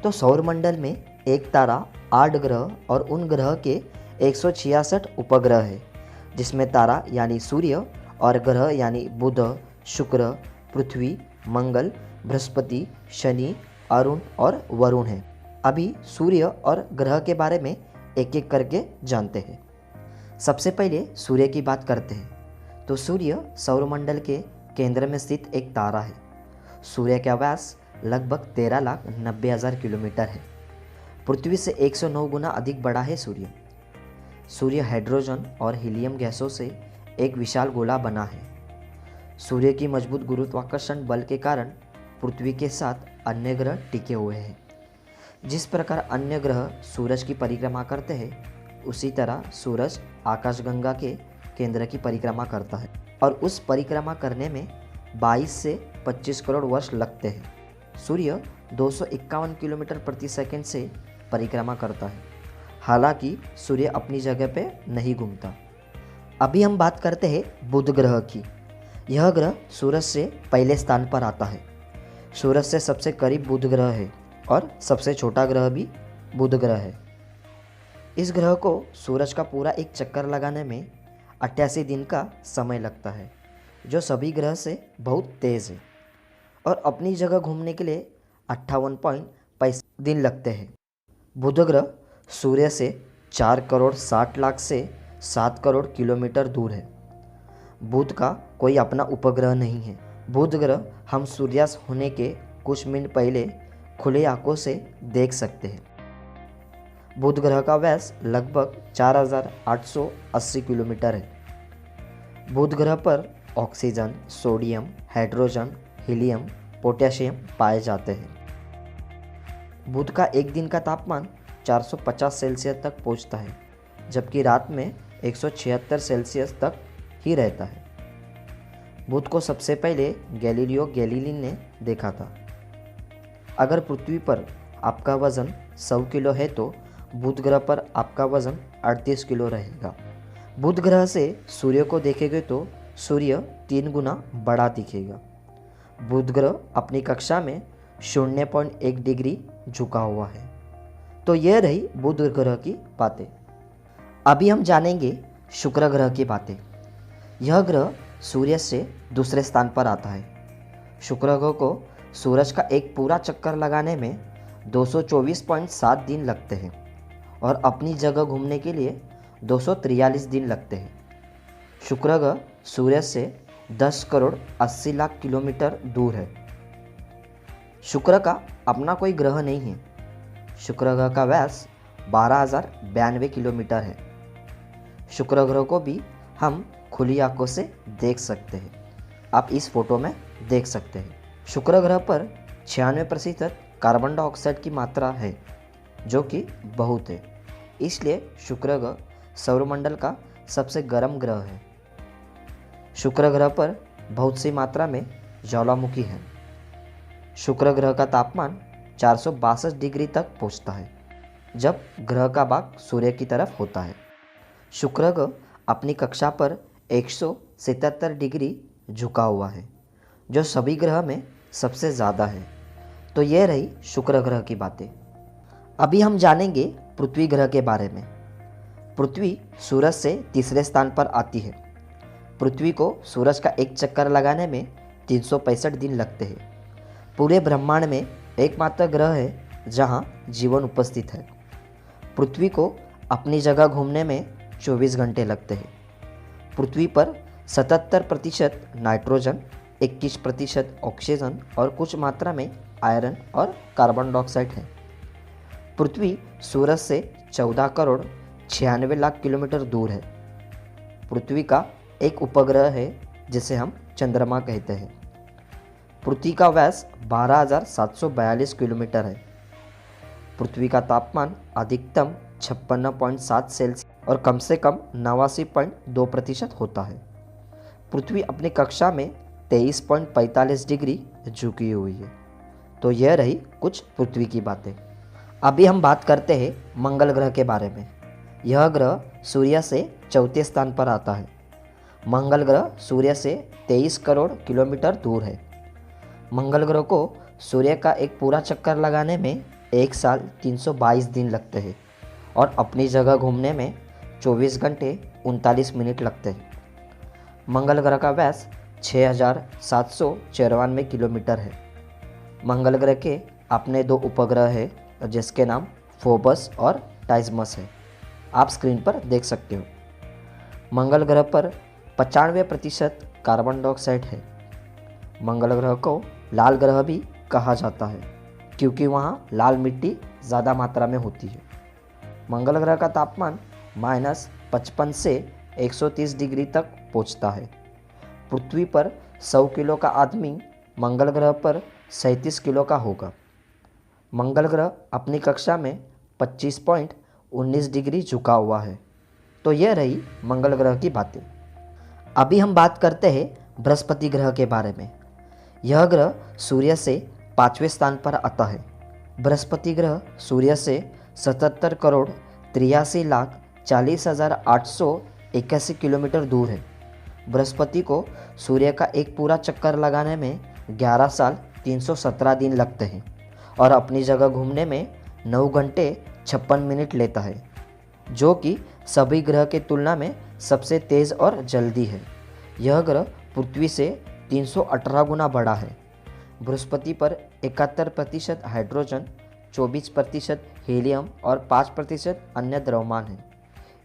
तो सौरमंडल में एक तारा, 8 ग्रह और उन ग्रह के 166 उपग्रह है, जिसमें तारा यानी सूर्य और ग्रह यानी बुध, शुक्र, पृथ्वी, मंगल, बृहस्पति, शनि, अरुण और वरुण है। अभी सूर्य और ग्रह के बारे में एक एक करके जानते हैं। सबसे पहले सूर्य की बात करते हैं। तो सूर्य सौरमंडल के केंद्र में स्थित एक तारा है। सूर्य का व्यास लगभग 13,90,000 किलोमीटर है। पृथ्वी से 109 गुना अधिक बड़ा है सूर्य। सूर्य हाइड्रोजन और हीलियम गैसों से एक विशाल गोला बना है। सूर्य की मजबूत गुरुत्वाकर्षण बल के कारण पृथ्वी के साथ अन्य ग्रह टिके हुए हैं। जिस प्रकार अन्य ग्रह सूरज की परिक्रमा करते हैं, उसी तरह सूरज आकाशगंगा के केंद्र की परिक्रमा करता है और उस परिक्रमा करने में 22 से 25 करोड़ वर्ष लगते हैं। सूर्य 251 किलोमीटर प्रति सेकंड से परिक्रमा करता है। हालांकि सूर्य अपनी जगह पे नहीं घूमता। अभी हम बात करते हैं बुध ग्रह की। यह ग्रह सूरज से पहले स्थान पर आता है। सूरज से सबसे करीब बुध ग्रह है और सबसे छोटा ग्रह भी बुध ग्रह है। इस ग्रह को सूरज का पूरा एक चक्कर लगाने में 88 दिन का समय लगता है, जो सभी ग्रह से बहुत तेज़ है, और अपनी जगह घूमने के लिए 58.65 दिन लगते हैं। बुध ग्रह सूर्य से 4 करोड़ 60 लाख से 7 करोड़ किलोमीटर दूर है। बुध का कोई अपना उपग्रह नहीं है। बुध ग्रह हम सूर्यास्त होने के कुछ मिनट पहले खुले आंखों से देख सकते हैं। बुध ग्रह का व्यास लगभग 4,880 किलोमीटर है। बुध ग्रह पर oxygen, sodium, hydrogen, helium, potassium पाए जाते हैं। बुध का एक दिन का तापमान 450 सेल्सियस तक पहुंचता है, जबकि रात में 176 सेल्सियस तक ही रहता है। बुध को सबसे पहले गैलीलियो गैलीली ने देखा था। अगर पृथ्वी पर आपका वज़न 100 किलो है तो बुध ग्रह पर आपका वज़न 38 किलो रहेगा। बुध ग्रह से सूर्य को देखेंगे तो सूर्य 3 गुना बड़ा दिखेगा। बुध ग्रह अपनी कक्षा में 0.1 डिग्री झुका हुआ है। तो यह रही बुध ग्रह की बातें। अभी हम जानेंगे शुक्र ग्रह की बातें। यह ग्रह सूर्य से दूसरे स्थान पर आता है। शुक्र ग्रह को सूरज का एक पूरा चक्कर लगाने में 224.7 दिन लगते हैं और अपनी जगह घूमने के लिए 243 दिन लगते हैं। शुक्र ग्रह सूर्य से 10 करोड़ 80 लाख किलोमीटर दूर है। शुक्र का अपना कोई ग्रह नहीं है। शुक्र ग्रह का व्यास 12,092 किलोमीटर है। शुक्र ग्रह को भी हम खुली आंखों से देख सकते हैं। आप इस फोटो में देख सकते हैं। शुक्र ग्रह पर 96% कार्बन डाइऑक्साइड की मात्रा है, जो कि बहुत है। इसलिए शुक्र ग्रह सौरमंडल का सबसे गर्म ग्रह है। शुक्र ग्रह पर बहुत सी मात्रा में ज्वालामुखी है। शुक्र ग्रह का तापमान 462 डिग्री तक पहुंचता है, जब ग्रह का भाग सूर्य की तरफ होता है। शुक्र ग्रह अपनी कक्षा पर 177 डिग्री झुका हुआ है, जो सभी ग्रह में सबसे ज़्यादा है। तो यह रही शुक्र ग्रह की बातें। अभी हम जानेंगे पृथ्वी ग्रह के बारे में। पृथ्वी सूरज से तीसरे स्थान पर आती है। पृथ्वी को सूरज का एक चक्कर लगाने में 365 दिन लगते हैं। पूरे ब्रह्मांड में एकमात्र ग्रह है जहां जीवन उपस्थित है। पृथ्वी को अपनी जगह घूमने में 24 घंटे लगते हैं। पृथ्वी पर 77% नाइट्रोजन, 21% ऑक्सीजन और कुछ मात्रा में आयरन और कार्बन डाइऑक्साइड है। पृथ्वी सूरज से 14 करोड़ 96 लाख किलोमीटर दूर है। पृथ्वी का एक उपग्रह है जिसे हम चंद्रमा कहते हैं। पृथ्वी का व्यास 12,742 किलोमीटर है। पृथ्वी का तापमान अधिकतम 56.7 सेल्सियस और कम से कम 89.2% होता है। पृथ्वी अपनी कक्षा में 23.45 डिग्री झुकी हुई है। तो यह रही कुछ पृथ्वी की बातें। अभी हम बात करते हैं मंगल ग्रह के बारे में। यह ग्रह सूर्य से चौथे स्थान पर आता है। मंगल ग्रह सूर्य से 23 करोड़ किलोमीटर दूर है। मंगल ग्रह को सूर्य का एक पूरा चक्कर लगाने में 1 साल 322 दिन लगते हैं और अपनी जगह घूमने में 24 घंटे 39 मिनट लगते हैं। मंगल ग्रह का व्यास 6,794 किलोमीटर है। मंगल ग्रह के अपने 2 उपग्रह हैं जिसके नाम फोबस और टाइजमस है। आप स्क्रीन पर देख सकते हो। मंगल ग्रह पर 95% कार्बन डाइऑक्साइड है। मंगल ग्रह को लाल ग्रह भी कहा जाता है क्योंकि वहाँ लाल मिट्टी ज़्यादा मात्रा में होती है। मंगल ग्रह का तापमान -55 से 130 डिग्री तक पहुँचता है। पृथ्वी पर 100 किलो का आदमी मंगल ग्रह पर 37 किलो का होगा। मंगल ग्रह अपनी कक्षा में 25.19 डिग्री झुका हुआ है। तो यह रही मंगल ग्रह की बातें। अभी हम बात करते हैं बृहस्पति ग्रह के बारे में। यह ग्रह सूर्य से 5वें स्थान पर आता है। बृहस्पति ग्रह सूर्य से 77 करोड़ 83 लाख 40,881 किलोमीटर दूर है। बृहस्पति को सूर्य का एक पूरा चक्कर लगाने में 11 साल 317 दिन लगते हैं और अपनी जगह घूमने में 9 घंटे 56 मिनट लेता है, जो कि सभी ग्रह के तुलना में सबसे तेज़ और जल्दी है। यह ग्रह पृथ्वी से 318 गुना बड़ा है। बृहस्पति पर 71% हाइड्रोजन, 24% हीलियम और 5% अन्य द्रव्यमान है।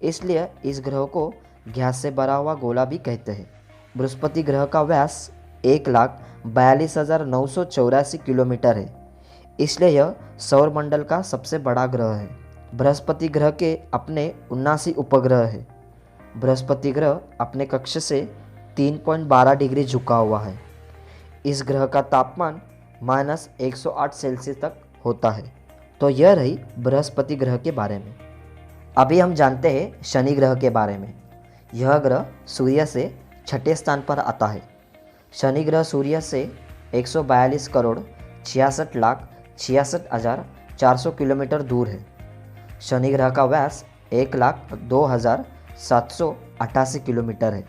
इसलिए इस ग्रह को गैस से भरा हुआ गोला भी कहते हैं। बृहस्पति ग्रह का व्यास 1,42,984 किलोमीटर है। इसलिए यह सौरमंडल का सबसे बड़ा ग्रह है। बृहस्पति ग्रह के अपने 79 उपग्रह हैं। बृहस्पति ग्रह अपने कक्ष से 3.12 डिग्री झुका हुआ है। इस ग्रह का तापमान -108 सेल्सियस तक होता है। तो यह रही बृहस्पति ग्रह के बारे में। अभी हम जानते हैं शनि ग्रह के बारे में। यह ग्रह सूर्य से 6ठे स्थान पर आता है। शनि ग्रह सूर्य से 142 करोड़ 66 लाख 66,400 किलोमीटर दूर है। शनि ग्रह का व्यास 1,02,788 किलोमीटर है।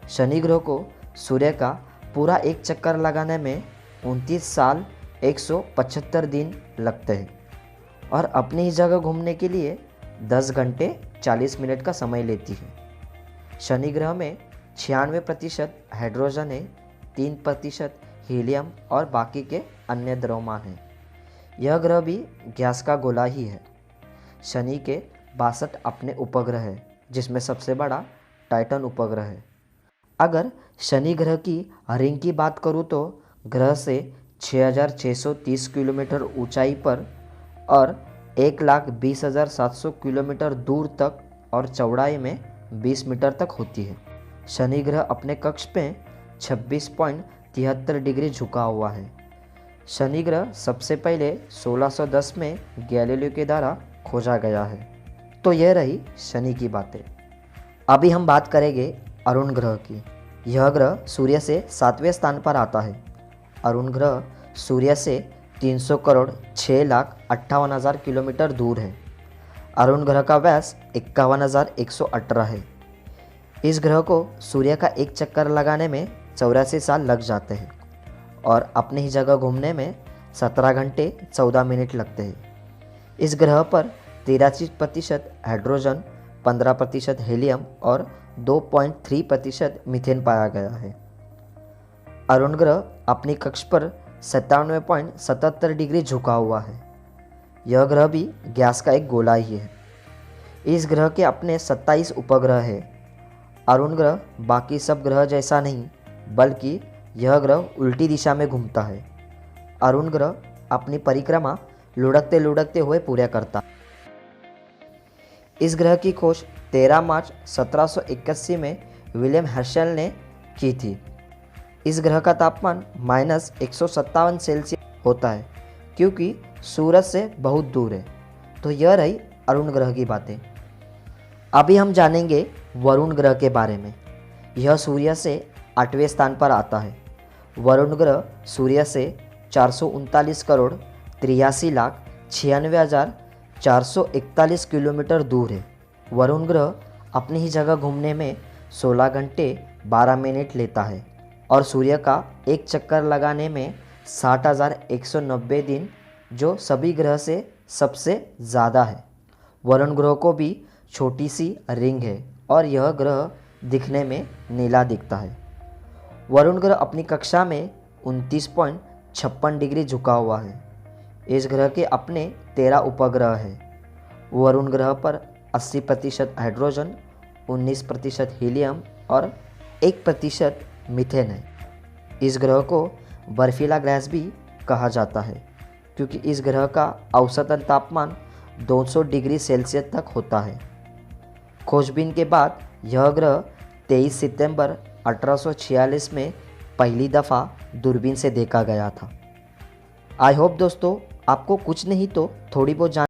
शनि ग्रह को सूर्य का पूरा एक चक्कर लगाने में 29 साल 175 दिन लगते हैं और अपनी ही जगह घूमने के लिए 10 घंटे 40 मिनट का समय लेती है। शनि ग्रह में 96% हाइड्रोजन है, 3% हीलियम और बाकी के अन्य द्रव्यमान हैं। यह ग्रह भी गैस का गोला ही है। शनि के 62 अपने उपग्रह हैं, जिसमें सबसे बड़ा टाइटन उपग्रह है। अगर शनि ग्रह की रिंग की बात करूँ तो ग्रह से 6,630 किलोमीटर ऊंचाई पर और 1,20,700 किलोमीटर दूर तक और चौड़ाई में 20 मीटर तक होती है। शनि ग्रह अपने कक्ष में 26.73 डिग्री झुका हुआ है। शनि ग्रह सबसे पहले 1610 में गैलीलियो के द्वारा खोजा गया है। तो यह रही शनि की बातें। अभी हम बात करेंगे अरुण ग्रह की। यह ग्रह सूर्य से 7वें स्थान पर आता है। अरुण ग्रह सूर्य से 300 करोड़ 6 लाख 58,000 किलोमीटर दूर है। अरुण ग्रह का व्यास 51,118 है। इस ग्रह को सूर्य का एक चक्कर लगाने में 84 साल लग जाते हैं और अपनी ही जगह घूमने में 17 घंटे 14 मिनट लगते हैं। इस ग्रह पर 83% हाइड्रोजन, 15% हीलियम और 2.3% मीथेन पाया गया है। अरुण ग्रह अपनी कक्ष पर 97.77 डिग्री झुका हुआ है। यह ग्रह भी गैस का एक गोला ही है। इस ग्रह के अपने 27 उपग्रह हैं। अरुण ग्रह बाकी सब ग्रह जैसा नहीं, बल्कि यह ग्रह उल्टी दिशा में घूमता है। अरुण ग्रह अपनी परिक्रमा लुढ़कते लुढ़कते हुए पूरा करता। इस ग्रह की खोज 13 मार्च 1781 में विलियम हर्शल ने की थी। इस ग्रह का तापमान -157 सेल्सियस होता है क्योंकि सूरज से बहुत दूर है। तो यह रही अरुण ग्रह की बातें। अभी हम जानेंगे वरुण ग्रह के बारे में। यह सूर्य से 8वें स्थान पर आता है। वरुण ग्रह सूर्य से 439 करोड़ 83 लाख 96,441 किलोमीटर दूर है। वरुण ग्रह अपनी ही जगह घूमने में 16 घंटे 12 मिनट लेता है और सूर्य का एक चक्कर लगाने में 60,190 दिन, जो सभी ग्रह से सबसे ज़्यादा है। वरुण ग्रह को भी छोटी सी रिंग है और यह ग्रह दिखने में नीला दिखता है। वरुण ग्रह अपनी कक्षा में 29.56 डिग्री झुका हुआ है। इस ग्रह के अपने 13 उपग्रह हैं। वरुण ग्रह पर 80% हाइड्रोजन, 19% हीलियम और 1% मीथेन है। इस ग्रह को बर्फीला ग्रह भी कहा जाता है क्योंकि इस ग्रह का औसतन तापमान 200 डिग्री सेल्सियस तक होता है। खोजबीन के बाद यह ग्रह 23 सितंबर 1846 में पहली दफ़ा दूरबीन से देखा गया था। आई होप दोस्तों आपको कुछ नहीं तो थोड़ी बहुत